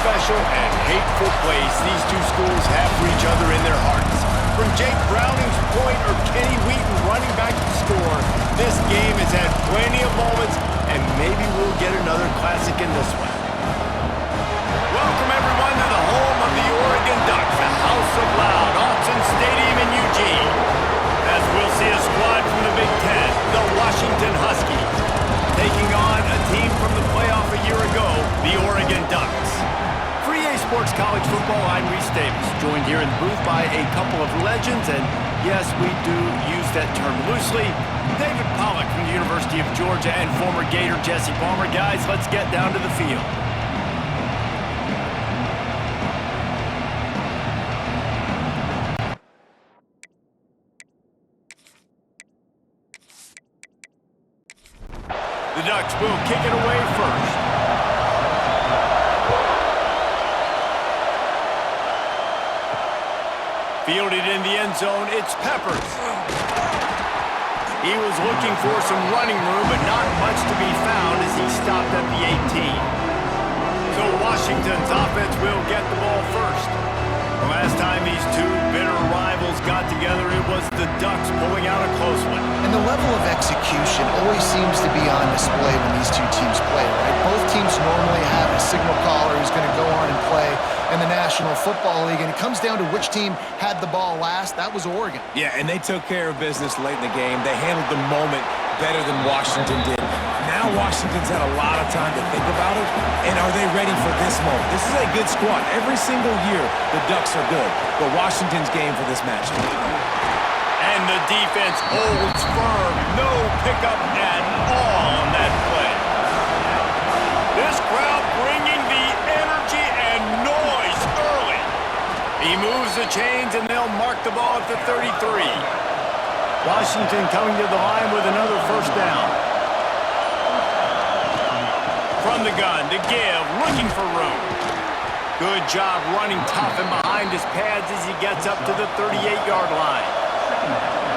special and hateful place these two schools have for each other in their hearts. From Jake Browning's point or Kenny Wheaton running back to score, this game has had plenty of moments, and maybe we'll get another classic in this one. Welcome, everyone, to the home of the Oregon Ducks, the House of Loud, Autzen Stadium in Eugene. As we'll see a squad from the Big Ten, the Washington Huskies, taking on a team from the playoff a year ago, the Oregon Ducks. For EA Sports College Football, I'm Reese Davis, joined here in the booth by a couple of legends, and yes, we do use that term loosely. David Pollack from the University of Georgia and former Gator Jesse Palmer. Guys, let's get down to the field. The Ducks will kick it away first. Fielded in the end zone, it's Peppers. He was looking for some running room, but not much to be found as he stopped at the 18. So Washington's offense will get the ball first. The last time these two bitter rivals got together, it was the Ducks pulling out a close one. And the level of execution always seems to be on display when these two teams play, right? Both teams normally have a signal caller who's going to go on and play in the National Football League, and it comes down to which team had the ball last. That was Oregon. Yeah, and they took care of business late in the game. They handled the moment better than Washington did. Now Washington's had a lot of time to think about it, and are they ready for this moment? This is a good squad. Every single year, the Ducks are good, but Washington's game for this matchup. And the defense holds firm. No pickup at all on that play. This crowd bringing the energy and noise early. He moves the chains, and they'll mark the ball at the 33. Washington coming to the line with another first down. From the gun to give, looking for room. Good job running tough and behind his pads as he gets up to the 38-yard line.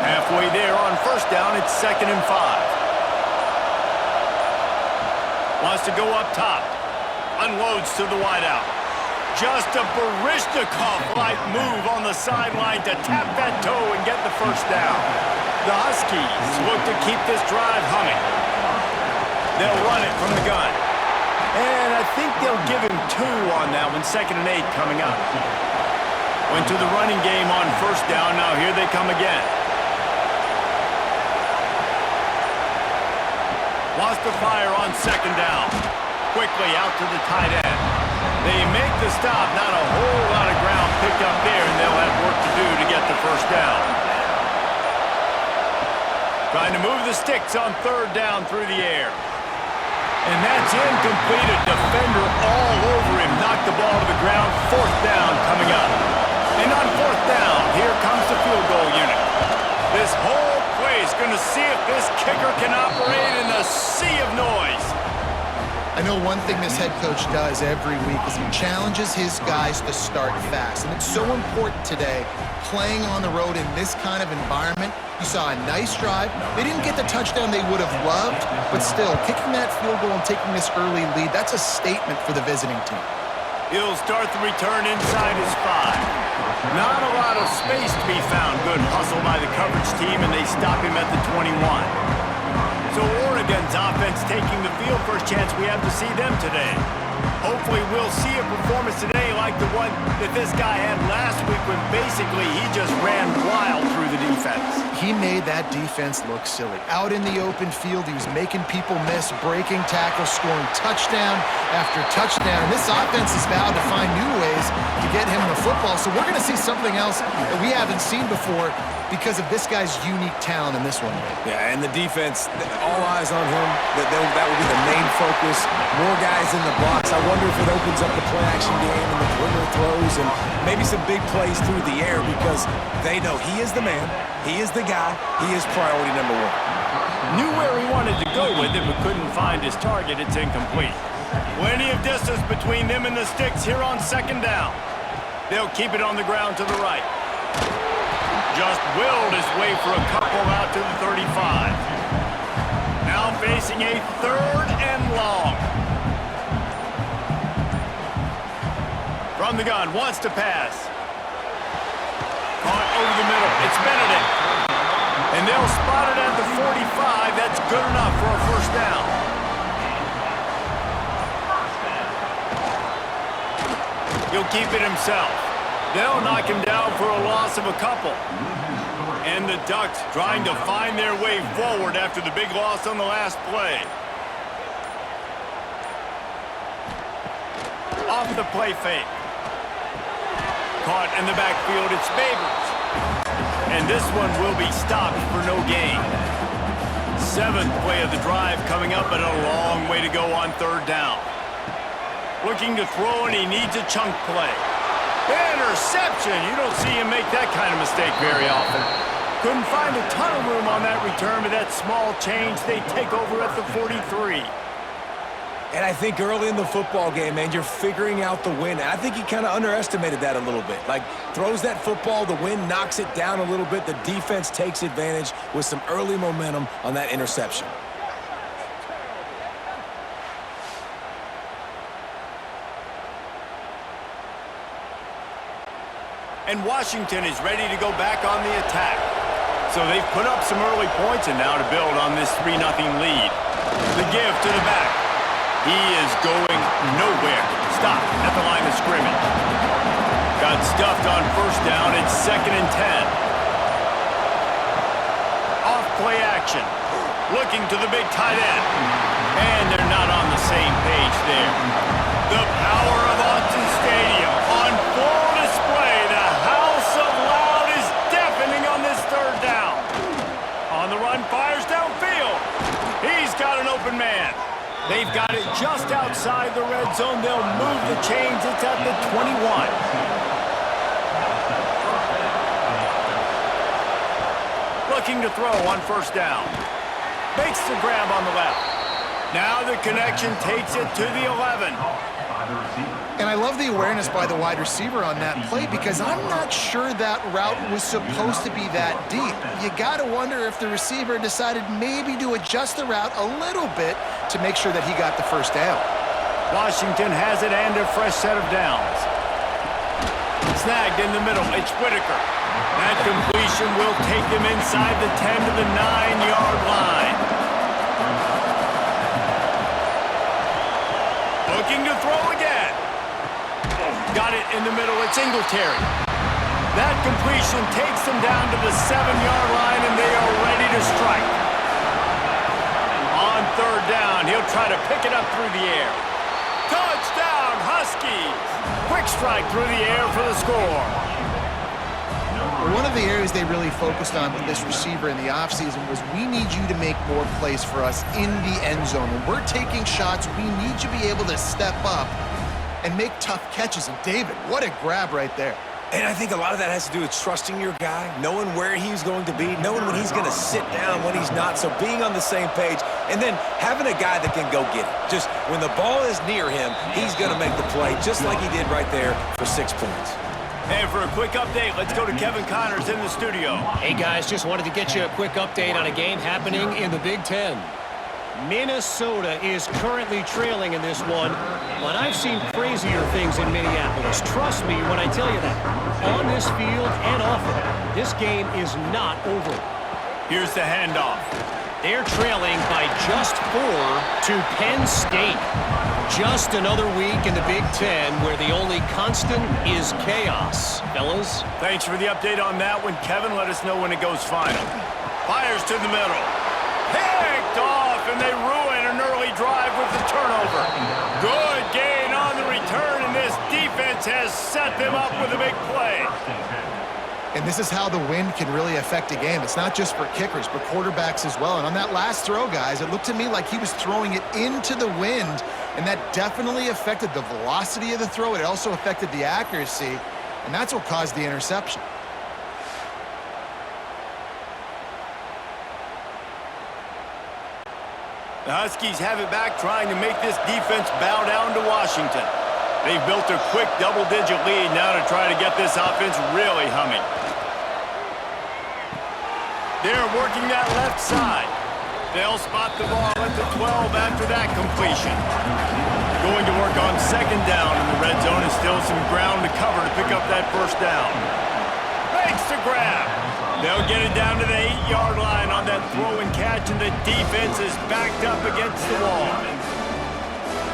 Halfway there on first down, it's 2nd and 5. Wants to go up top. Unloads to the wideout. Just a Baryshnikov-like move on the sideline to tap that toe and get the first down. The Huskies look to keep this drive humming. They'll run it from the gun. And I think they'll give him 2 on that one, 2nd and 8 coming up. Went to the running game on first down. Now here they come again. Wants to fire on 2nd down. Quickly out to the tight end. They make the stop. Not a whole lot of ground picked up there, and they'll have work to do to get the first down. Trying to move the sticks on 3rd down through the air. And that's incomplete. A defender all over him. Knocked the ball to the ground. 4th down coming up. And on 4th down, here comes the field goal unit. This whole play is going to see if this kicker can operate in the sea of noise. I know one thing this head coach does every week is he challenges his guys to start fast. And it's so important today, playing on the road in this kind of environment. You saw a nice drive. They didn't get the touchdown they would have loved, but still, kicking that field goal and taking this early lead, that's a statement for the visiting team. He'll start the return inside his 5. Not a lot of space to be found. Good hustle by the coverage team, and they stop him at the 21. So Oregon's offense taking the field. First chance we have to see them today. Hopefully we'll see a performance today like the one that this guy had last week when basically he just ran wild through the defense. He made that defense look silly. Out in the open field, he was making people miss, breaking tackles, scoring touchdown after touchdown. And this offense is vowed to find new ways to get him the football. So we're going to see something else that we haven't seen before because of this guy's unique talent in this one. Yeah, and the defense, all eyes on him. That will be the main focus. More guys in the box. I wonder if it opens up the play-action game and the perimeter throws and maybe some big plays through the air because they know he is the man, he is the guy, he is priority number 1. Knew where he wanted to go with it, but couldn't find his target. It's incomplete. Plenty of distance between them and the sticks here on 2nd down. They'll keep it on the ground to the right. Just willed his way for a couple out to the 35. Now facing a 3rd and long. From the gun, wants to pass. Caught over the middle. It's Benedict. And they'll spot it at the 45. That's good enough for a first down. He'll keep it himself. They'll knock him down for a loss of a couple. And the Ducks trying to find their way forward after the big loss on the last play. Off the play fake. Caught in the backfield, it's Babers. And this one will be stopped for no gain. 7th play of the drive coming up, but a long way to go on 3rd down. Looking to throw, and he needs a chunk play. Interception! You don't see him make that kind of mistake very often. Couldn't find a ton of room on that return, but that small change, they take over at the 43. And I think early in the football game, man, you're figuring out the wind. I think he kind of underestimated that a little bit. Like, throws that football, the wind knocks it down a little bit. The defense takes advantage with some early momentum on that interception. And Washington is ready to go back on the attack. So they've put up some early points and now to build on this 3-0 lead. The give to the back. He is going nowhere. Stop at the line of scrimmage. Got stuffed on 1st down. It's 2nd and 10. Off play action. Looking to the big tight end. And they're not on the same page there. The power of Autzen Stadium on full display. The house of loud is deafening on this 3rd down. On the run, fires downfield. He's got an open man. They've got it just outside the red zone. They'll move the chains. It's at the 21. Looking to throw on 1st down. Makes the grab on the left. Now the connection takes it to the 11. And I love the awareness by the wide receiver on that play because I'm not sure that route was supposed to be that deep. You got to wonder if the receiver decided maybe to adjust the route a little bit to make sure that he got the 1st down. Washington has it and a fresh set of downs. Snagged in the middle. It's Whitaker. That completion will take them inside the 10 to the 9-yard line. Looking to throw again. Got it in the middle. It's Singletary. That completion takes them down to the 7-yard line, and they are ready to strike. On 3rd down, he'll try to pick it up through the air. Touchdown, Huskies! Quick strike through the air for the score. One of the areas they really focused on with this receiver in the offseason was we need you to make more plays for us in the end zone. When we're taking shots, we need you to be able to step up and make tough catches. And David, what a grab right there. And I think a lot of that has to do with trusting your guy, knowing where he's going to be, knowing when he's going to sit down, when he's not. So being on the same page, and then having a guy that can go get it. Just when the ball is near him, he's going to make the play, just like he did right there for 6 points. And for a quick update, let's go to Kevin Connors in the studio. Hey guys, just wanted to get you a quick update on a game happening in the Big Ten. Minnesota is currently trailing in this one, but I've seen crazier things in Minneapolis. Trust me when I tell you that. On this field and off of it, this game is not over. Here's the handoff. They're trailing by just 4 to Penn State. Just another week in the Big Ten where the only constant is chaos. Fellas? Thanks for the update on that one, Kevin. Let us know when it goes final. Fires to the middle. Picked off, and they ruin an early drive with the turnover. Good gain on the return, and this defense has set them up with a big play. And this is how the wind can really affect a game. It's not just for kickers, but quarterbacks as well. And on that last throw, guys, it looked to me like he was throwing it into the wind, and that definitely affected the velocity of the throw. It also affected the accuracy, and that's what caused the interception. The Huskies have it back, trying to make this defense bow down to Washington. They've built a quick double-digit lead now to try to get this offense really humming. They're working that left side. They'll spot the ball at the 12 after that completion. Going to work on second down in the red zone, and still some ground to cover to pick up that first down. Makes the grab. They'll get it down to the 8-yard line on that throw and catch, and the defense is backed up against the wall.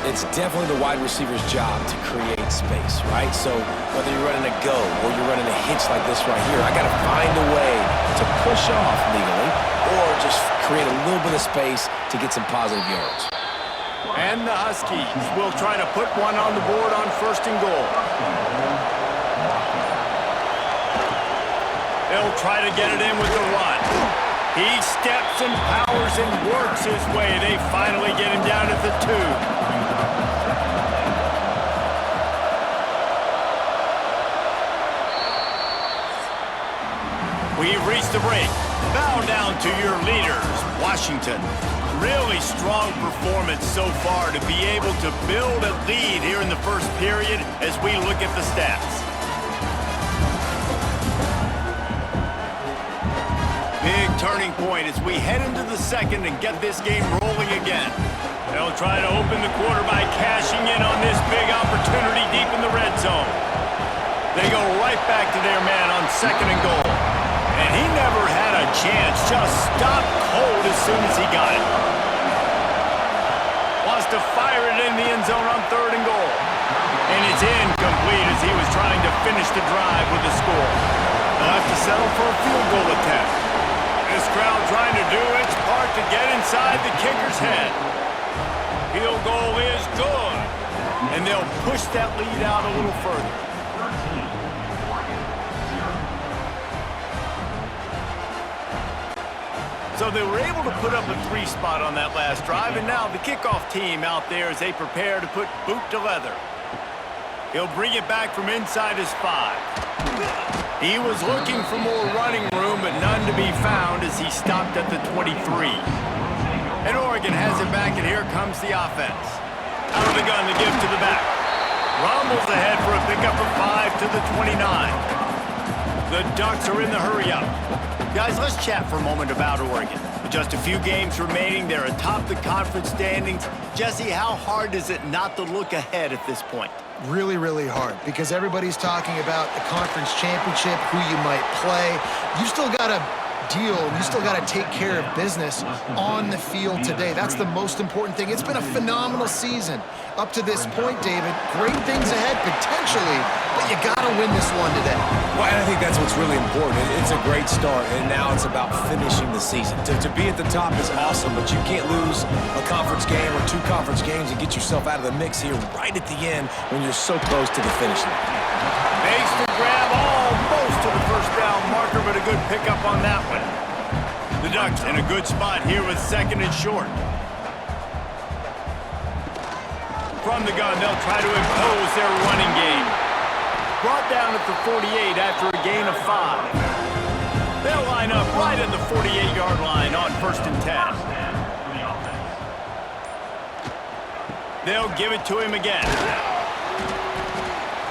It's definitely the wide receiver's job to create space, right? So whether you're running a go or you're running a hitch like this right here, I got to find a way to push off legally or just create a little bit of space to get some positive yards. And the Huskies will try to put one on the board on first and goal. They'll try to get it in with the run. He steps and powers and works his way. They finally get him down at the 2. We've reached the break. Bow down to your leaders, Washington. Really strong performance so far to be able to build a lead here in the first period as we look at the stats. Big turning point as we head into the second and get this game rolling again. They'll try to open the quarter by cashing in on this big opportunity deep in the red zone. They go right back to their man on second and goal. And he never had a chance, just stopped cold as soon as he got it. Wants to fire it in the end zone on third and goal. And it's incomplete as he was trying to finish the drive with a score. They'll have to settle for a field goal attempt. This crowd trying to do its part to get inside the kicker's head. Field goal is good. And they'll push that lead out a little further. So they were able to put up a 3 spot on that last drive, and now the kickoff team out there as they prepare to put boot to leather. He'll bring it back from inside his 5. He was looking for more running room, but none to be found as he stopped at the 23. And Oregon has it back, and here comes the offense. Out of the gun to give to the back. Rumbles ahead for a pickup of 5 to the 29. The Ducks are in the hurry-up. Guys, let's chat for a moment about Oregon. With just a few games remaining, they're atop the conference standings. Jesse, how hard is it not to look ahead at this point? Really, really hard because everybody's talking about the conference championship, who you might play. You still got to deal, and you still got to take care of business on the field today. That's the most important thing. It's been a phenomenal season up to this point, David. Great things ahead, potentially, but you got to win this one today. Well, and I think that's what's really important. It's a great start, and now it's about finishing the season. To be at the top is awesome, but you can't lose a conference game or 2 conference games and get yourself out of the mix here right at the end when you're so close to the finish line. Makes the grab almost to the first down marker, but a good pickup on that one. The Ducks in a good spot here with second and short. From the gun, they'll try to impose their running game. Brought down at the 48 after a gain of 5. They'll line up right at the 48-yard line on first and 10. They'll give it to him again.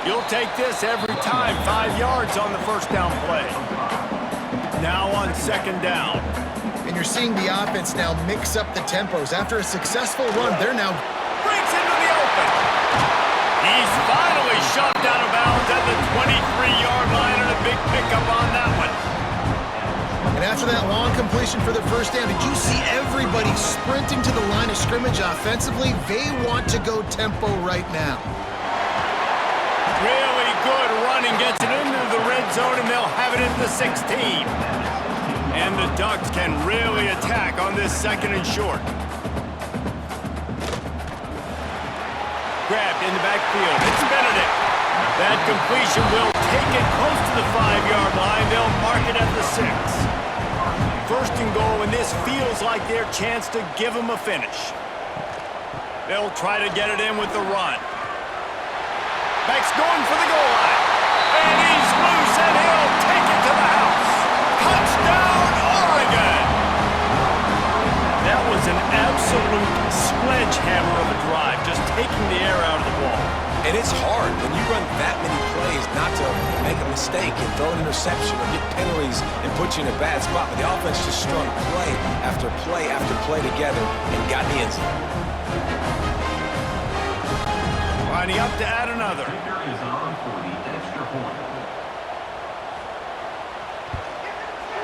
You'll take this every time. 5 yards on the first down play. Now on second down. And you're seeing the offense now mix up the tempos. After a successful run, they're now... Breaks into the open. He's finally shoved out of bounds at the 23-yard line, and a big pickup on that one. And after that long completion for the first down, did you see everybody sprinting to the line of scrimmage offensively? They want to go tempo right now. Really good running, gets it into the red zone, and they'll have it at the 16. And the Ducks can really attack on this second and short. Grabbed in the backfield. It's Benedict. That completion will take it close to the 5-yard line. They'll mark it at the 6. First and goal, and this feels like their chance to give them a finish. They'll try to get it in with the run. Beck's going for the goal line. And he's loose, and he'll take it to the house. Touchdown, Oregon! That was an absolute sledgehammer of a drive, just taking the air out of the ball. And it's hard when you run that many plays not to make a mistake and throw an interception or get penalties and put you in a bad spot. But the offense just strung play after play after play together and got in the end zone. lining up to add another.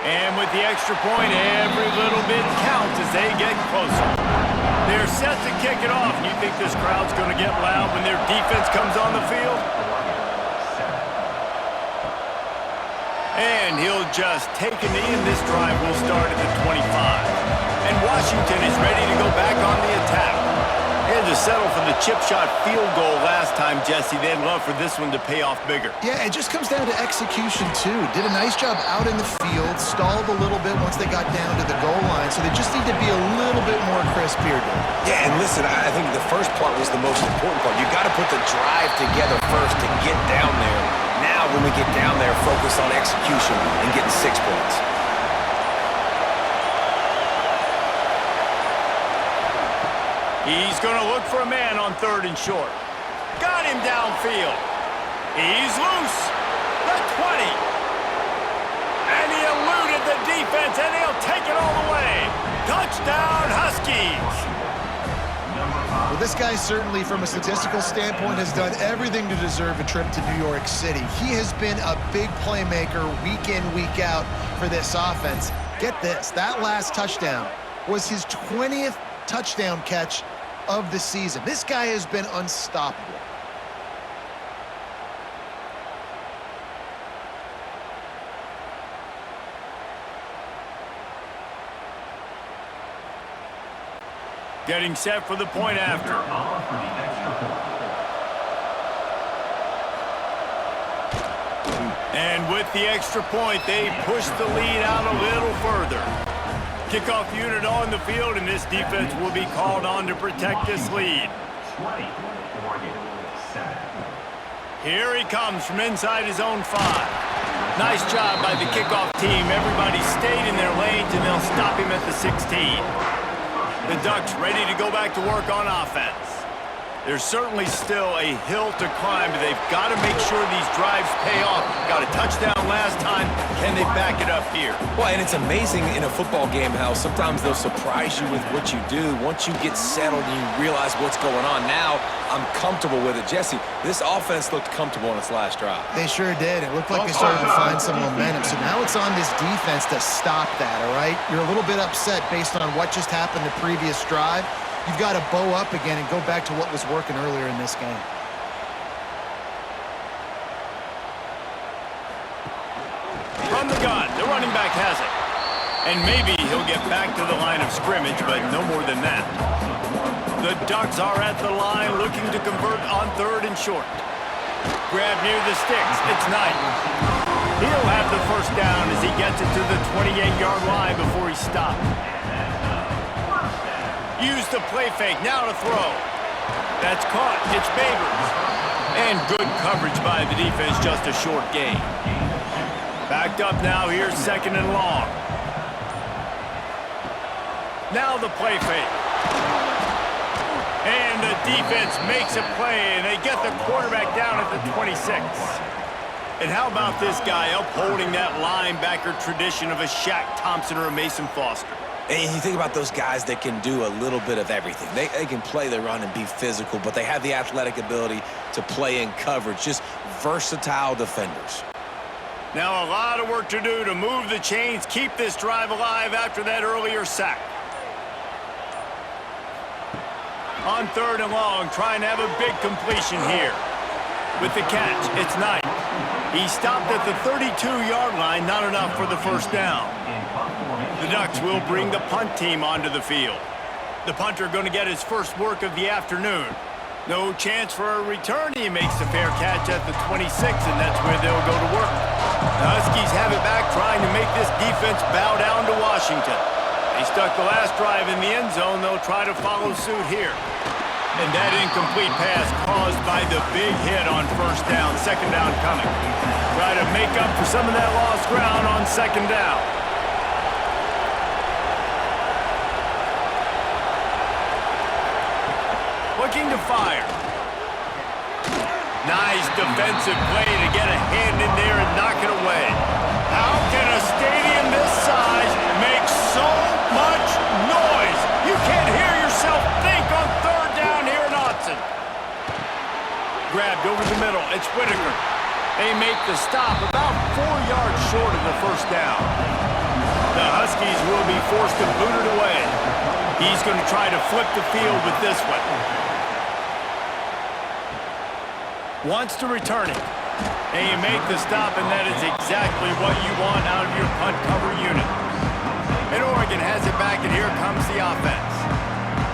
And with the extra point, every little bit counts as they get closer. They're set to kick it off. You think this crowd's going to get loud when their defense comes on the field? And he'll just take a knee, and this drive will start at the 25. And Washington is ready to go back on the attack. And to settle for the chip shot field goal last time, Jesse, they'd love for this one to pay off bigger. Yeah, it just comes down to execution, too. Did a nice job out in the field, stalled a little bit once they got down to the goal line, so they just need to be a little bit more crisp here, Dave. Yeah, and listen, I think the first part was the most important part. You got to put the drive together first to get down there. Now, when we get down there, focus on execution and getting 6 points. He's going to look for a man on 3rd and short. Got him downfield. He's loose. The 20. And he eluded the defense, and he'll take it all the way. Touchdown, Huskies. Well, this guy certainly, from a statistical standpoint, has done everything to deserve a trip to New York City. He has been a big playmaker week in, week out for this offense. Get this, that last touchdown was his 20th touchdown catch of the season. This guy has been unstoppable. Getting set for the point after. And with the extra point, they push the lead out a little further. Kickoff unit on the field, and this defense will be called on to protect this lead. Here he comes from inside his own 5. Nice job by the kickoff team. Everybody stayed in their lanes, and they'll stop him at the 16. The Ducks ready to go back to work on offense. There's certainly still a hill to climb, but they've got to make sure these drives pay off. Got a touchdown last time. Can they back it up here? Well, and it's amazing in a football game how sometimes they'll surprise you with what you do. Once you get settled and you realize what's going on, now I'm comfortable with it. Jesse, this offense looked comfortable on its last drive. They sure did. It looked like they started to find some momentum. So now it's on this defense to stop that, all right? You're a little bit upset based on what just happened the previous drive. You've got to bow up again and go back to what was working earlier in this game. From the gun, the running back has it. And maybe he'll get back to the line of scrimmage, but no more than that. The Ducks are at the line looking to convert on 3rd and short. Grab near the sticks. It's Knight. He'll have the first down as he gets it to the 28-yard line before he stopped. Use the play fake, now to throw. That's caught, it's Babers. And good coverage by the defense, just a short gain. Backed up now, here's 2nd and long. Now the play fake. And the defense makes a play, and they get the quarterback down at the 26. And how about this guy upholding that linebacker tradition of a Shaq Thompson or a Mason Foster? And you think about those guys that can do a little bit of everything. They can play the run and be physical, but they have the athletic ability to play in coverage. Just versatile defenders. Now a lot of work to do to move the chains, keep this drive alive after that earlier sack. On 3rd and long, trying to have a big completion here. With the catch, it's Knight. He stopped at the 32-yard line, not enough for the first down. The Ducks will bring the punt team onto the field. The punter going to get his first work of the afternoon. No chance for a return. He makes the fair catch at the 26, and that's where they'll go to work. The Huskies have it back, trying to make this defense bow down to Washington. They stuck the last drive in the end zone. They'll try to follow suit here. And that incomplete pass caused by the big hit on 1st down. 2nd down coming. Try to make up for some of that lost ground on 2nd down. Looking to fire. Nice defensive play to get a hand in there and knock it away. How can a stadium this size make so much noise? You can't hear yourself think on 3rd down here in Autzen. over the middle. It's Whitaker. They make the stop about 4 yards short of the first down. The Huskies will be forced to boot it away. He's going to try to flip the field with this one. Wants to return it. And you make the stop, and that is exactly what you want out of your punt cover unit. And Oregon has it back, and here comes the offense.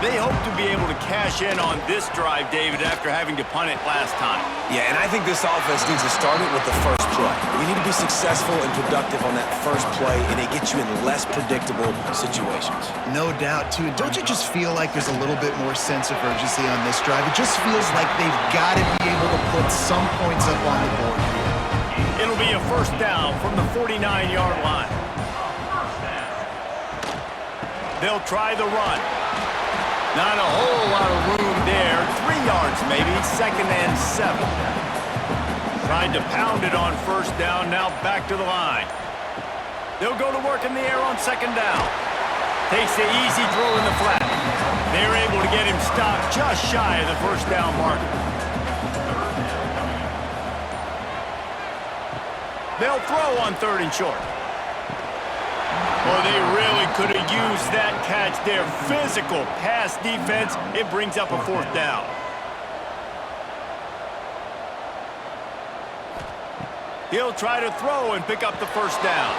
They hope to be able to cash in on this drive, David, after having to punt it last time. Yeah, and I think this offense needs to start it with the first play. We need to be successful and productive on that first play, and it gets you in less predictable situations. No doubt, too. Don't you just feel like there's a little bit more sense of urgency on this drive? It just feels like they've got to be able to put some points up on the board here. It'll be a first down from the 49-yard line. They'll try the run. Not a whole lot of room there. 3 yards maybe, 2nd and 7. Tried to pound it on first down, now back to the line. They'll go to work in the air on 2nd down. Takes the easy throw in the flat. They're able to get him stopped just shy of the first down marker. They'll throw on 3rd and short. Well, they really could have used that catch there. Physical pass defense. It brings up a 4th down. He'll try to throw and pick up the first down.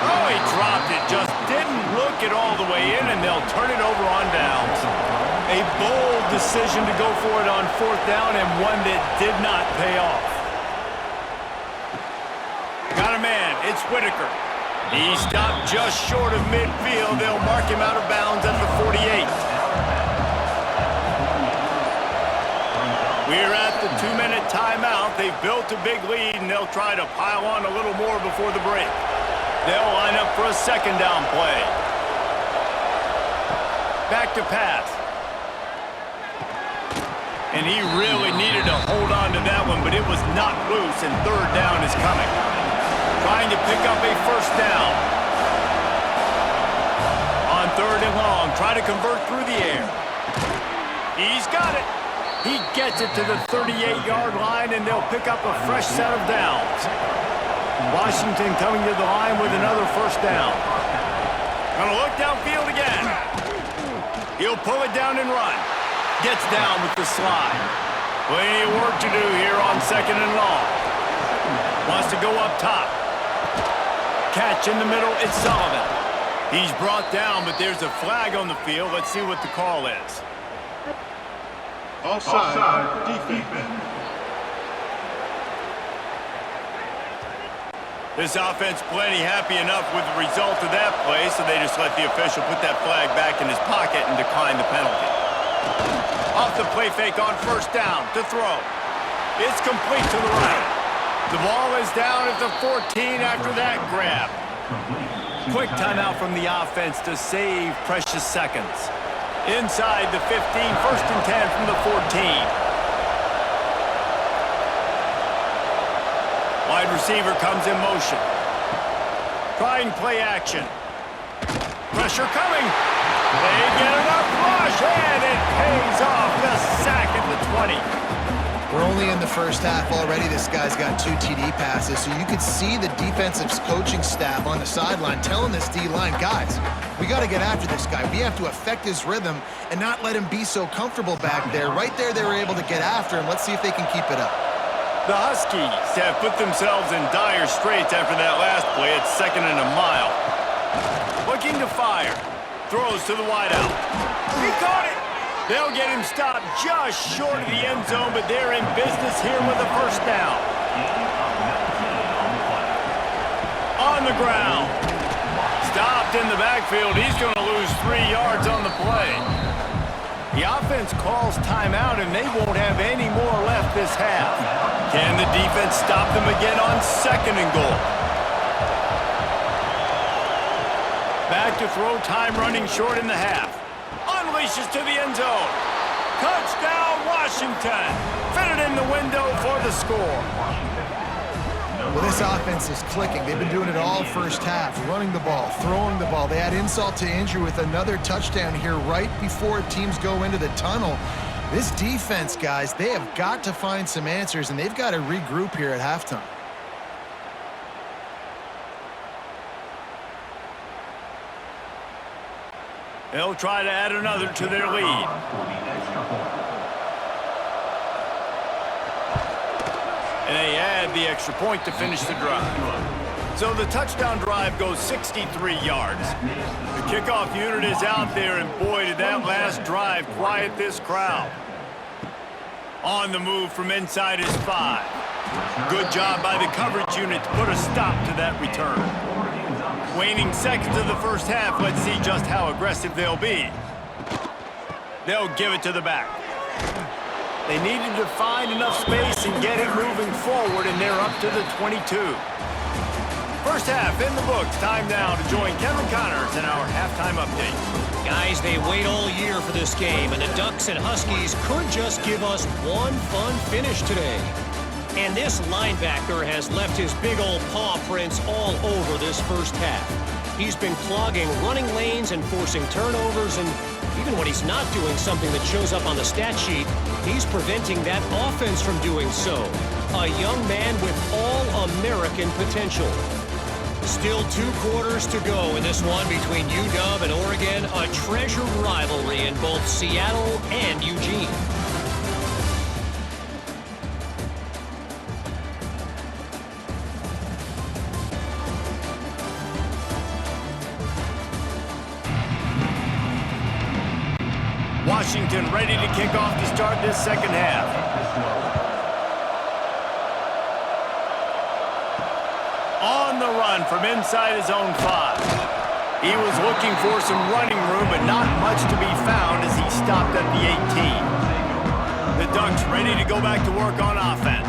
Oh, he dropped it. Just didn't look it all the way in, and they'll turn it over on downs. A bold decision to go for it on 4th down, and one that did not pay off. Got a man. It's Whitaker. He stopped just short of midfield. They'll mark him out of bounds at the 48. We're at the 2-minute timeout. They've built a big lead, and they'll try to pile on a little more before the break. They'll line up for a 2nd down play. Back to pass. And he really needed to hold on to that one, but it was knocked loose, and 3rd down is coming. Trying to pick up a first down. On 3rd and long, try to convert through the air. He's got it. He gets it to the 38-yard line, and they'll pick up a fresh set of downs. Washington coming to the line with another first down. Gonna look downfield again. He'll pull it down and run. Gets down with the slide. Plenty of work to do here on 2nd and long. Wants to go up top. Catch in the middle, it's Sullivan. He's brought down, but there's a flag on the field. Let's see what the call is. Offside, defense. This offense plenty happy enough with the result of that play, so they just let the official put that flag back in his pocket and decline the penalty. Off the play fake on first down to throw. It's complete to the right. The ball is down at the 14 after that grab. Quick timeout from the offense to save precious seconds. Inside the 15, 1st and 10 from the 14. Wide receiver comes in motion. Trying play action. Pressure coming. They get enough rush, and it pays off. The sack at the 20. We're only in the first half already. This guy's got 2 TD passes, so you could see the defensive coaching staff on the sideline telling this D-line, guys, we got to get after this guy. We have to affect his rhythm and not let him be so comfortable back there. Right there, they were able to get after him. Let's see if they can keep it up. The Huskies have put themselves in dire straits after that last play. It's 2nd and a mile. Looking to fire. Throws to the wideout. He caught it. They'll get him stopped just short of the end zone, but they're in business here with a first down. On the ground. Stopped in the backfield. He's going to lose 3 yards on the play. The offense calls timeout, and they won't have any more left this half. Can the defense stop them again on 2nd and goal? Back to throw, time running short in the half. Unleashes to the end zone. Touchdown, Washington. Fitted in the window for the score. Well, this offense is clicking. They've been doing it all first half, running the ball, throwing the ball. They had insult to injury with another touchdown here right before teams go into the tunnel. This defense, guys, they have got to find some answers, and they've got to regroup here at halftime. They'll try to add another to their lead. And they add the extra point to finish the drive. So the touchdown drive goes 63 yards. The kickoff unit is out there, and boy, did that last drive quiet this crowd. On the move from inside his 5. Good job by the coverage unit to put a stop to that return. Waning seconds of the first half, let's see just how aggressive they'll be. They'll give it to the back. They needed to find enough space and get it moving forward, and they're up to the 22. First half in the books. Time now to join Kevin Connors in our halftime update. Guys, they wait all year for this game, and the Ducks and Huskies could just give us one fun finish today. And this linebacker has left his big old paw prints all over this first half. He's been clogging running lanes and forcing turnovers, and even when he's not doing something that shows up on the stat sheet, he's preventing that offense from doing so. A young man with all-American potential. Still 2 quarters to go in this one between UW and Oregon, a treasured rivalry in both Seattle and Eugene. Washington ready to kick off to start this second half. On the run from inside his own 5. He was looking for some running room, but not much to be found as he stopped at the 18. The Ducks ready to go back to work on offense.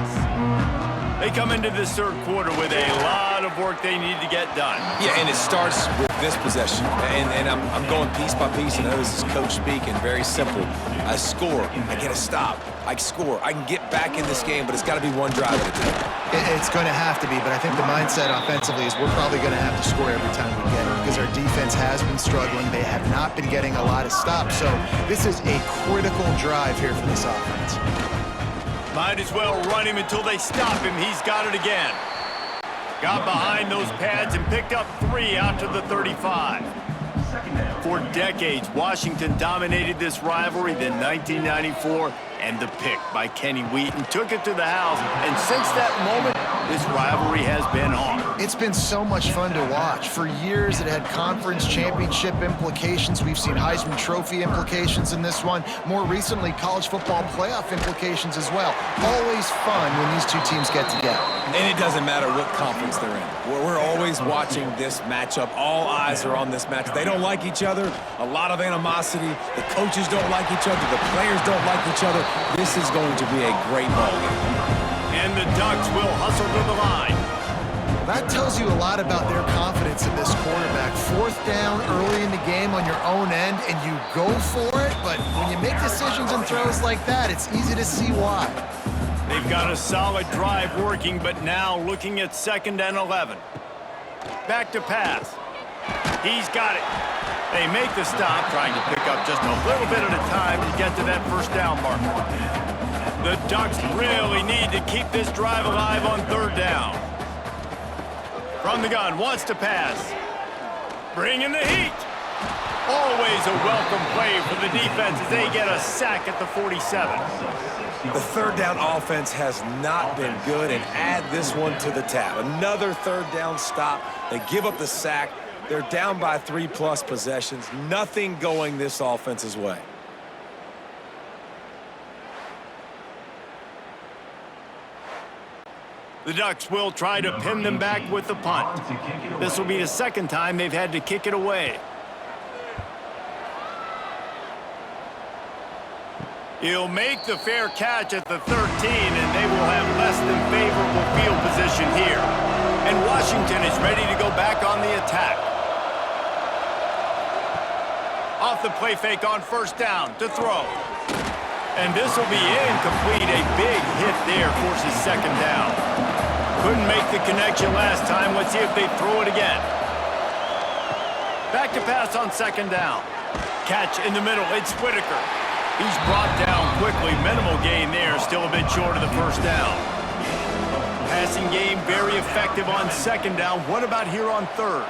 They come into this third quarter with a lot of work they need to get done. Yeah, and it starts with this possession. And I'm going piece by piece, and this is coach speaking. Very simple. I score. I get a stop. I score. I can get back in this game, but it's got to be one drive at a time. It's going to have to be, but I think the mindset offensively is we're probably going to have to score every time we get it because our defense has been struggling. They have not been getting a lot of stops, so this is a critical drive here for this offense. Might as well run him until they stop him. He's got it again. Got behind those pads and picked up 3 out to the 35. For decades, Washington dominated this rivalry. Then 1994, and the pick by Kenny Wheaton took it to the house. And since that moment, this rivalry has been on. It's been so much fun to watch. For years, it had conference championship implications. We've seen Heisman Trophy implications in this one. More recently, college football playoff implications as well. Always fun when these two teams get together. And it doesn't matter what conference they're in. We're always watching this matchup. All eyes are on this matchup. They don't like each other. A lot of animosity. The coaches don't like each other. The players don't like each other. This is going to be a great ball game. And the Ducks will hustle to the line. That tells you a lot about their confidence in this quarterback. 4th down early in the game on your own end, and you go for it, but when you make decisions and throws like that, it's easy to see why. They've got a solid drive working, but now looking at 2nd and 11. Back to pass. He's got it. They make the stop, trying to pick up just a little bit at a time to get to that 1st down marker. The Ducks really need to keep this drive alive on 3rd down. From the gun, wants to pass. Bringing the heat. Always a welcome play for the defense as they get a sack at the 47. The 3rd down offense has not been good, and add this one to the tab. Another 3rd down stop. They give up the sack. They're down by 3+ possessions. Nothing going this offense's way. The Ducks will try to pin them back with the punt. This will be the 2nd time they've had to kick it away. He'll make the fair catch at the 13, and they will have less than favorable field position here. And Washington is ready to go back on the attack. Off the play fake on 1st down to throw. And this will be incomplete. A big hit there forces 2nd down. Couldn't make the connection last time. Let's see if they throw it again. Back to pass on 2nd down. Catch in the middle. It's Whitaker. He's brought down quickly. Minimal gain there. Still a bit short of the first down. Passing game very effective on second down. What about here on third?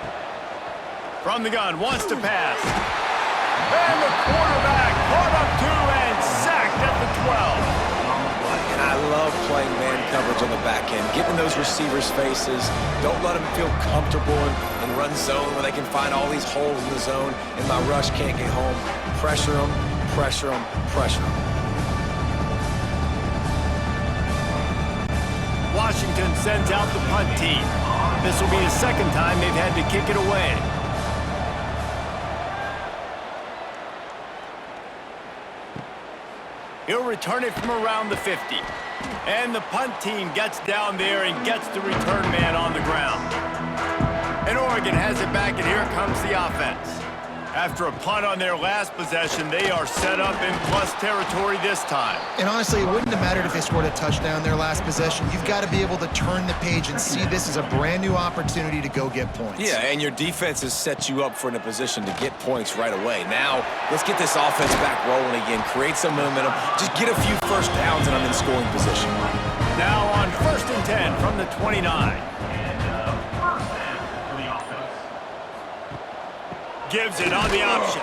From the gun, wants to pass. And the quarterback caught up to and sacked at the 12. And I love playing man coverage on the back end, getting those receivers' faces. Don't let them feel comfortable in run zone where they can find all these holes in the zone and my rush can't get home. Pressure them, pressure them, pressure them. Washington sends out the punt team. This will be the second time they've had to kick it away. He'll return it from around the 50. And the punt team gets down there and gets the return man on the ground. And Oregon has it back, and here comes the offense. After a punt on their last possession, they are set up in plus territory this time. And honestly, it wouldn't have mattered if they scored a touchdown their last possession. You've got to be able to turn the page and see this as a brand new opportunity to go get points. Yeah, and your defense has set you up for in a position to get points right away. Now, let's get this offense back rolling again, create some momentum, just get a few first downs, and I'm in scoring position. Now on 1st and 10 from the 29. Gives it on the option.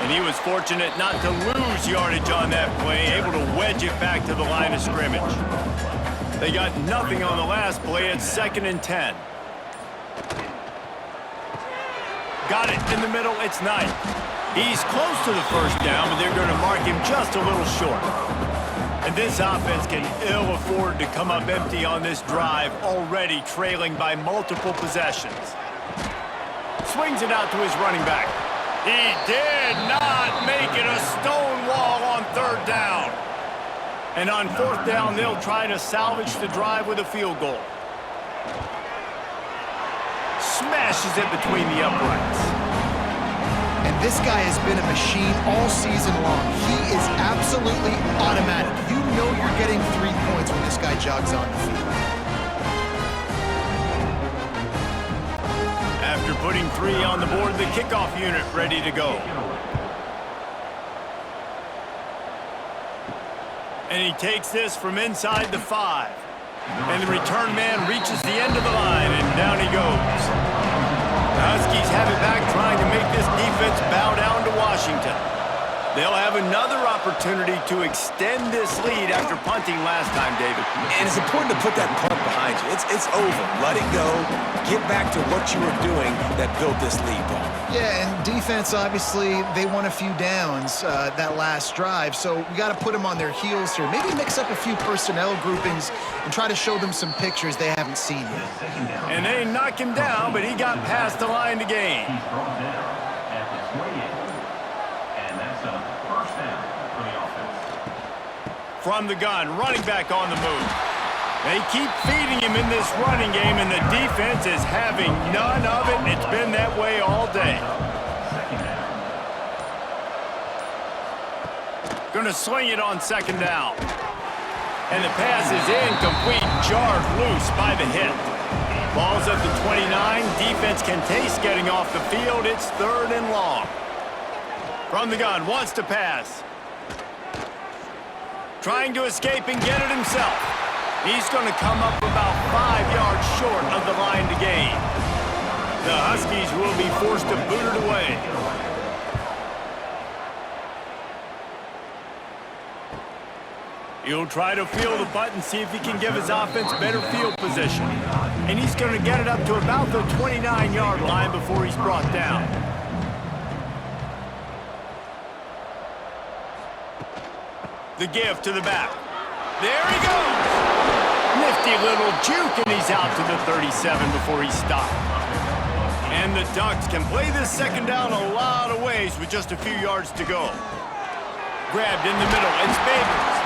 And he was fortunate not to lose yardage on that play, able to wedge it back to the line of scrimmage. They got nothing on the last play at 2nd and 10. Got it in the middle, it's Knight. He's close to the first down, but they're going to mark him just a little short. And this offense can ill afford to come up empty on this drive, already trailing by multiple possessions. Swings it out to his running back. He did not make it a stone wall on 3rd down. And on 4th down, they'll try to salvage the drive with a field goal. Smashes it between the uprights. And this guy has been a machine all season long. He is absolutely automatic. You know you're getting 3 points when this guy jogs on the field. After putting 3 on the board, the kickoff unit ready to go. And he takes this from inside the 5. And the return man reaches the end of the line, and down he goes. The Huskies have it back, trying to make this defense bow down to Washington. They'll have another opportunity to extend this lead after punting last time, David. And it's important to put that punt behind you. It's over. Let it go. Get back to what you were doing that built this lead, Paul. Yeah, and defense, obviously, they won a few downs that last drive, so we got to put them on their heels here. Maybe mix up a few personnel groupings and try to show them some pictures they haven't seen yet. And they knock him down, but he got past the line to gain. From the gun, running back on the move. They keep feeding him in this running game, and the defense is having none of it. It's been that way all day. Going to sling it on 2nd down. And the pass is incomplete, jarred loose by the hit. Ball's at the 29. Defense can taste getting off the field. It's 3rd and long. From the gun, wants to pass. Trying to escape and get it himself. He's going to come up about 5 yards short of the line to gain. The Huskies will be forced to boot it away. He'll try to feel the punt and see if he can give his offense better field position. And he's going to get it up to about the 29-yard line before he's brought down. The give to the back. There he goes. Nifty little juke, and he's out to the 37 before he stopped. And the Ducks can play this 2nd down a lot of ways with just a few yards to go. Grabbed in the middle, it's Babers.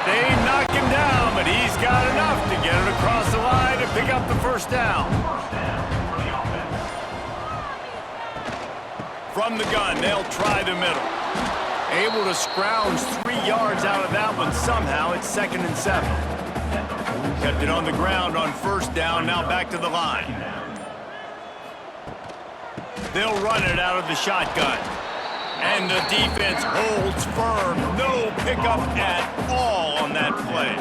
They knock him down, but he's got enough to get it across the line to pick up the 1st down. From the gun, they'll try the middle. Able to scrounge 3 yards out of that one somehow. It's 2nd and 7. Kept it on the ground on 1st down, now back to the line. They'll run it out of the shotgun. And the defense holds firm. No pickup at all on that play.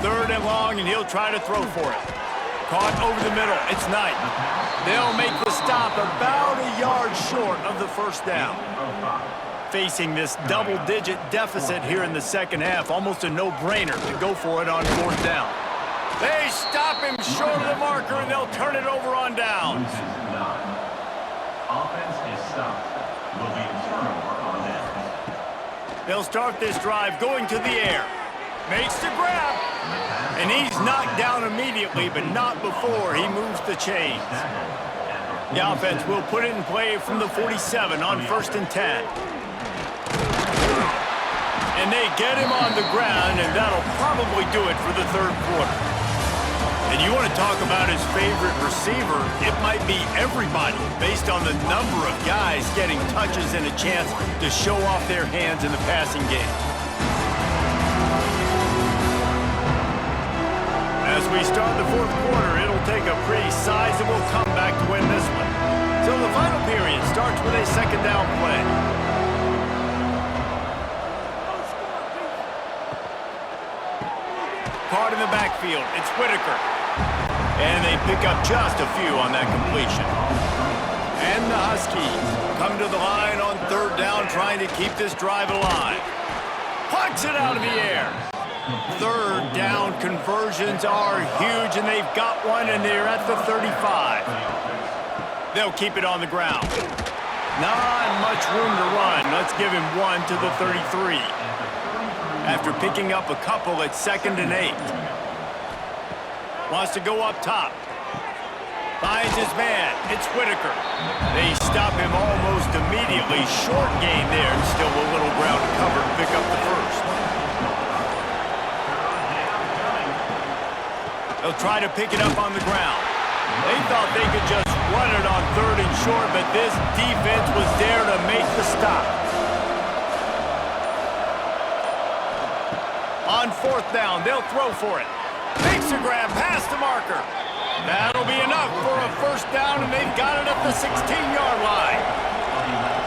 Third and long, and he'll try to throw for it. Caught over the middle. It's Knight. They'll make the stop about a yard short of the first down. Facing this double-digit deficit here in the second half, almost a no-brainer to go for it on fourth down. They stop him short of the marker, and they'll turn it over on downs. Offense is stopped. Will be a turnover on downs. They'll start this drive going to the air. Makes the grab. And he's knocked down immediately, but not before he moves the chains. The offense will put it in play from the 47 on 1st and 10. And they get him on the ground, and that'll probably do it for the third quarter. And you want to talk about his favorite receiver, it might be everybody based on the number of guys getting touches and a chance to show off their hands in the passing game. As we start the fourth quarter, it'll take a pretty sizable comeback to win this one. So the final period starts with a second down play. Caught in the backfield, it's Whitaker. And they pick up just a few on that completion. And the Huskies come to the line on third down, trying to keep this drive alive. Pucks it out of the air. Third down conversions are huge, and they've got one, and they're at the 35. They'll keep it on the ground. Not much room to run. Let's give him one to the 33. After picking up a couple at 2nd and 8. Wants to go up top. Finds his man. It's Whitaker. They stop him almost immediately. Short gain there, and still a little ground to cover to pick up the first. They'll try to pick it up on the ground. They thought they could just run it on 3rd and short, but this defense was there to make the stop. On 4th down, they'll throw for it. Makes a grab past the marker. That'll be enough for a first down, and they've got it at the 16-yard line.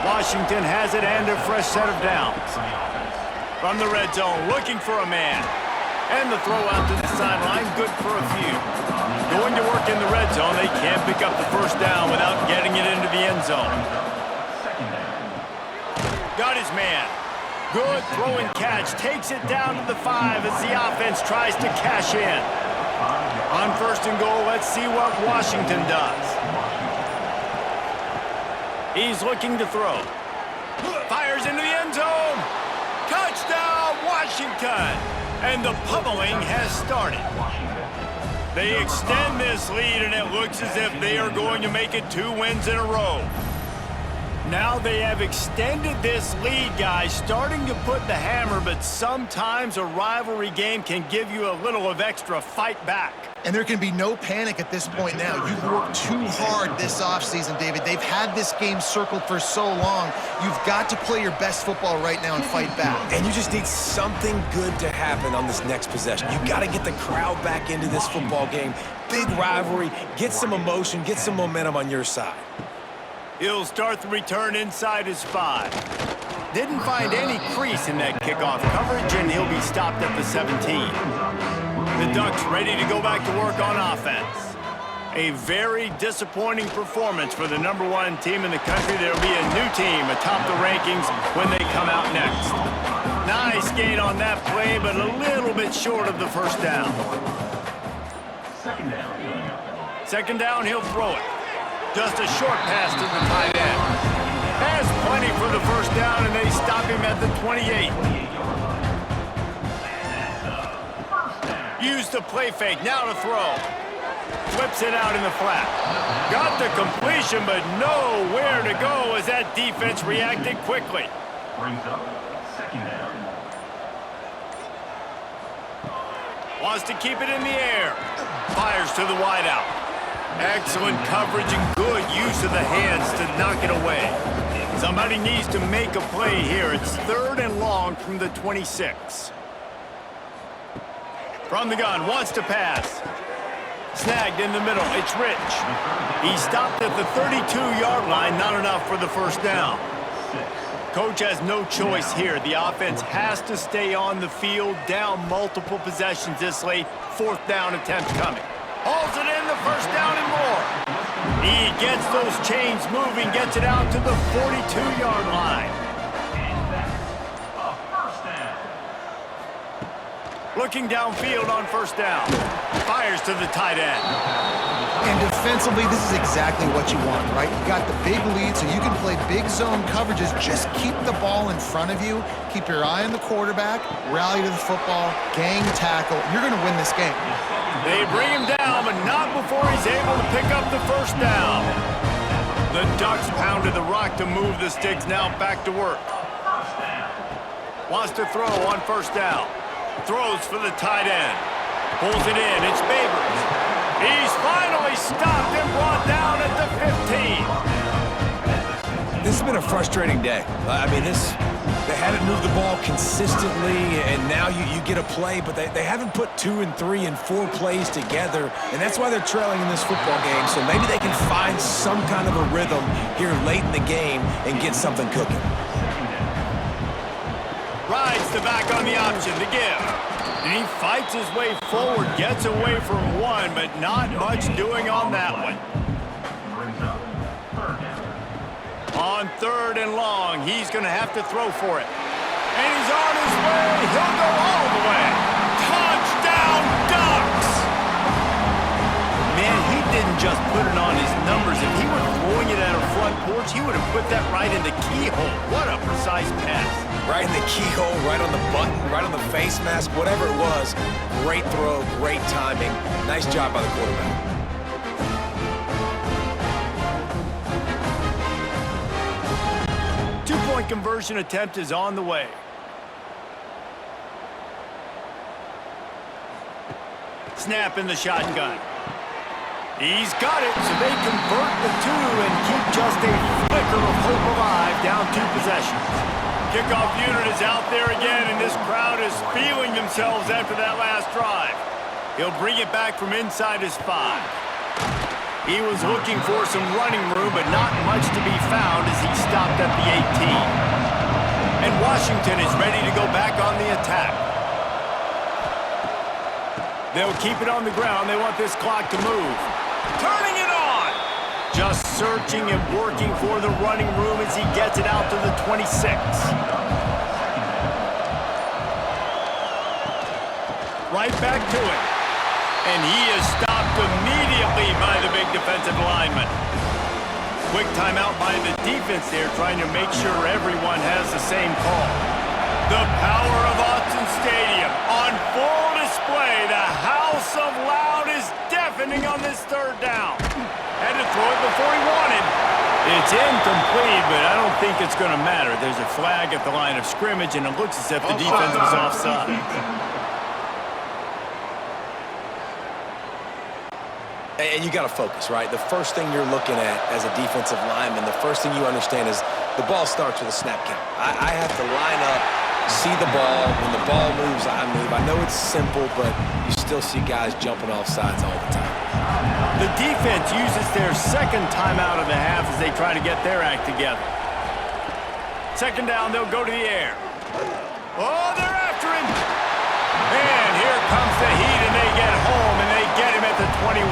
Washington has it and a fresh set of downs. From the red zone, looking for a man. And the throw out to the sideline, good for a few. Going to work in the red zone, they can't pick up the first down without getting it into the end zone. Got his man. Good throw and catch, takes it down to the 5 as the offense tries to cash in. On 1st and goal, let's see what Washington does. He's looking to throw. Fires into the end zone. Touchdown, Washington! And the pummeling has started. They extend this lead, and it looks as if they are going to make it 2 wins in a row. Now they have extended this lead, guys, starting to put the hammer, but sometimes a rivalry game can give you a little of extra fight back. And there can be no panic at this point now. You've worked too hard this offseason, David. They've had this game circled for so long. You've got to play your best football right now and fight back. And you just need something good to happen on this next possession. You got to get the crowd back into this football game. Big rivalry. Get some emotion. Get some momentum on your side. He'll start the return inside his 5. Didn't find any crease in that kickoff coverage, and he'll be stopped at the 17. The Ducks ready to go back to work on offense. A very disappointing performance for the #1 team in the country. There'll be a new team atop the rankings when they come out next. Nice gain on that play, but a little bit short of the first down. Second down, he'll throw it. Just a short pass to the tight end. Has plenty for the first down, and they stop him at the 28. Use the play fake, now to throw. Flips it out in the flat. Got the completion, but nowhere to go as that defense reacted quickly. Brings up second down. Wants to keep it in the air. Fires to the wideout. Excellent coverage and good use of the hands to knock it away. Somebody needs to make a play here. It's 3rd and long from the 26. From the gun, wants to pass. Snagged in the middle. It's Rich. He stopped at the 32-yard line. Not enough for the first down. Coach has no choice here. The offense has to stay on the field, down multiple possessions this late. Fourth down attempt coming. Hauls it in, the first down and more. He gets those chains moving, gets it out to the 42-yard line. Looking downfield on first down. Fires to the tight end. And defensively, this is exactly what you want, right? You got the big lead, so you can play big zone coverages. Just keep the ball in front of you. Keep your eye on the quarterback. Rally to the football. Gang tackle. You're going to win this game. They bring him down, but not before he's able to pick up the first down. The Ducks pounded the rock to move the sticks. Now back to work. Wants to throw on first down. Throws for the tight end. Pulls it in. It's Babers. He's finally stopped and brought down at the 15. This has been a frustrating day. I mean, they haven't moved the ball consistently, and now you get a play, but they haven't put 2 and 3 and 4 plays together, and that's why they're trailing in this football game. So maybe they can find some kind of a rhythm here late in the game and get something cooking. Rides the back on the option to give. And he fights his way forward, gets away from one, but not much doing on that one. On third and long, he's going to have to throw for it. And he's on his way. He'll go all the way. Touchdown, Ducks! Man, he didn't just put it on his numbers. If he were throwing it at a front porch, he would have put that right in the keyhole. What a precise pass. Right in the keyhole, right on the button, right on the face mask, whatever it was. Great throw, great timing. Nice job by the quarterback. Two-point conversion attempt is on the way. Snap in the shotgun. He's got it, so they convert the two and keep just a flicker of hope alive, down 2 possessions. Kickoff unit is out there again, and this crowd is feeling themselves after that last drive. He'll bring it back from inside his 5. He was looking for some running room, but not much to be found as he stopped at the 18. And Washington is ready to go back on the attack. They'll keep it on the ground. They want this clock to move. Turning it on! Just searching and working for the running room as he gets it out to the 26. Right back to it. And he is stopped immediately by the big defensive lineman. Quick timeout by the defense there, trying to make sure everyone has the same call. The power of Autzen Stadium on full display. The house of loud is deafening on this third down. Had to throw it before he wanted. It's incomplete, but I don't think it's going to matter. There's a flag at the line of scrimmage, and it looks as if the defense was offside. And you got to focus, right? The first thing you're looking at as a defensive lineman, the first thing you understand is the ball starts with a snap count. I have to line up, see the ball. When the ball moves, I move. I know it's simple, but you still see guys jumping off sides all the time. The defense uses their second timeout of the half as they try to get their act together. Second down, they'll go to the air. Oh, they're after him. And here comes the heat, and they get home, and they get him at the 21.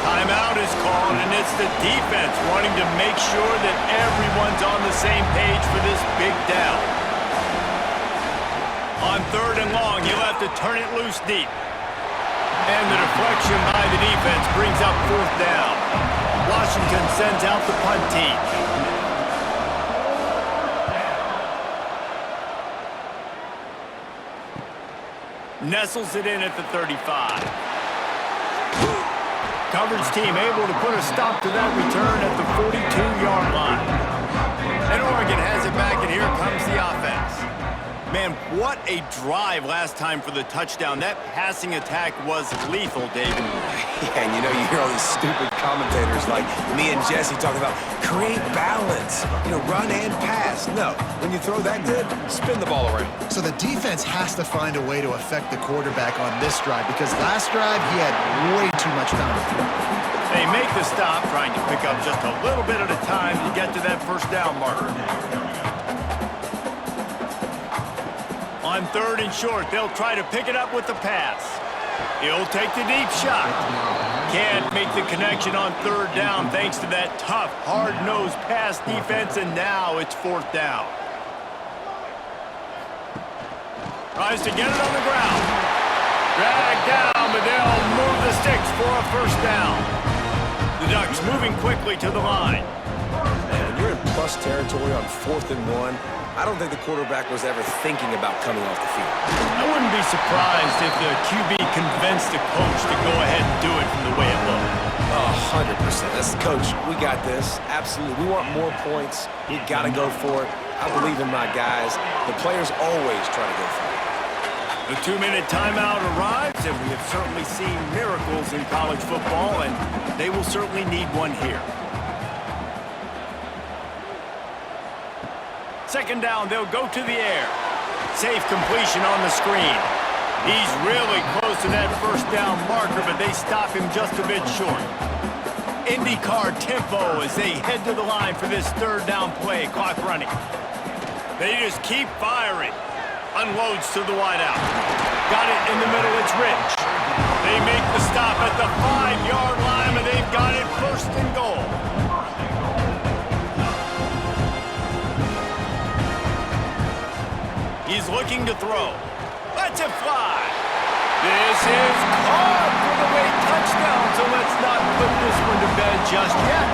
Timeout is called, and it's the defense wanting to make sure that everyone's on the same page for this big down. On third and long, he'll have to turn it loose deep. And the deflection by the defense brings up fourth down. Washington sends out the punt team. Nestles it in at the 35. Coverage team able to put a stop to that return at the 42-yard line. And Oregon has it back, and here comes the offense. Man, what a drive last time for the touchdown. That passing attack was lethal, David. Yeah, and you know, you hear all these stupid commentators like me and Jesse talking about create balance, run and pass. No, when you throw that good, spin the ball around. So the defense has to find a way to affect the quarterback on this drive because last drive he had way too much time to throw. They make the stop, trying to pick up just a little bit at a time to get to that first down marker. On 3rd and short, they'll try to pick it up with the pass. He'll take the deep shot. Can't make the connection on 3rd down thanks to that tough, hard-nosed pass defense, and now it's 4th down. Tries to get it on the ground. Dragged down, but they'll move the sticks for a first down. The Ducks moving quickly to the line. Man, when you're in plus territory on 4th and 1, I don't think the quarterback was ever thinking about coming off the field. I wouldn't be surprised if the QB convinced the coach to go ahead and do it from the way it looked. 100%. That's coach. We got this. Absolutely. We want more points. We got to go for it. I believe in my guys. The players always try to go for it. The 2-minute timeout arrives, and we have certainly seen miracles in college football, and they will certainly need one here. 2nd down, they'll go to the air. Safe completion on the screen. He's really close to that first down marker, but they stop him just a bit short. IndyCar tempo as they head to the line for this 3rd down play, clock running. They just keep firing. Unloads to the wideout. Got it in the middle, it's Rich. They make the stop at the 5-yard line, and they've got it 1st and goal. He's looking to throw. Lets it fly. This is caught for the late touchdown, so let's not put this one to bed just yet.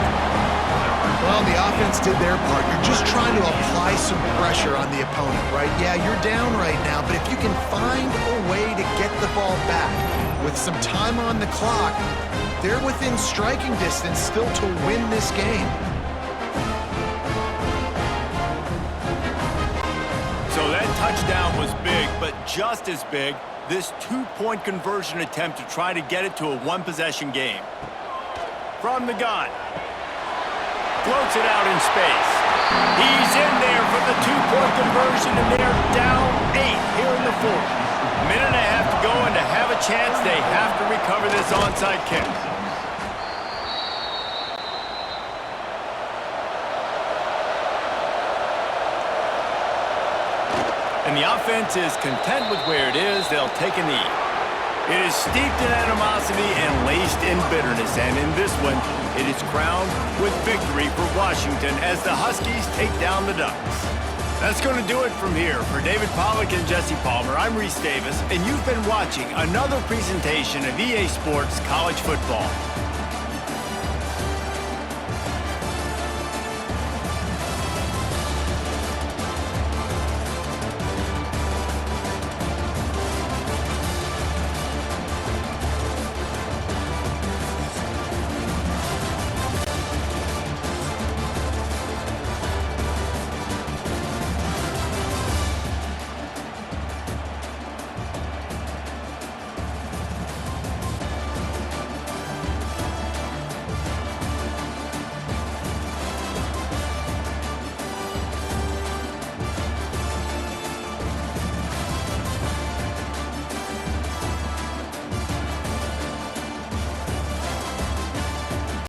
Well, the offense did their part. You're just trying to apply some pressure on the opponent, right? Yeah, you're down right now, but if you can find a way to get the ball back with some time on the clock, they're within striking distance still to win this game. So that touchdown was big, but just as big, this 2-point conversion attempt to try to get it to a 1-possession game. From the gun. Floats it out in space. He's in there for the 2-point conversion, and they're down 8 here in the 4th. Minute and a half to go, and to have a chance, they have to recover this onside kick. And the offense is content with where it is. They'll take a knee. It is steeped in animosity and laced in bitterness, and in this one, it is crowned with victory for Washington as the Huskies take down the Ducks. That's going to do it from here. For David Pollack and Jesse Palmer, I'm Reese Davis, and you've been watching another presentation of EA Sports College Football.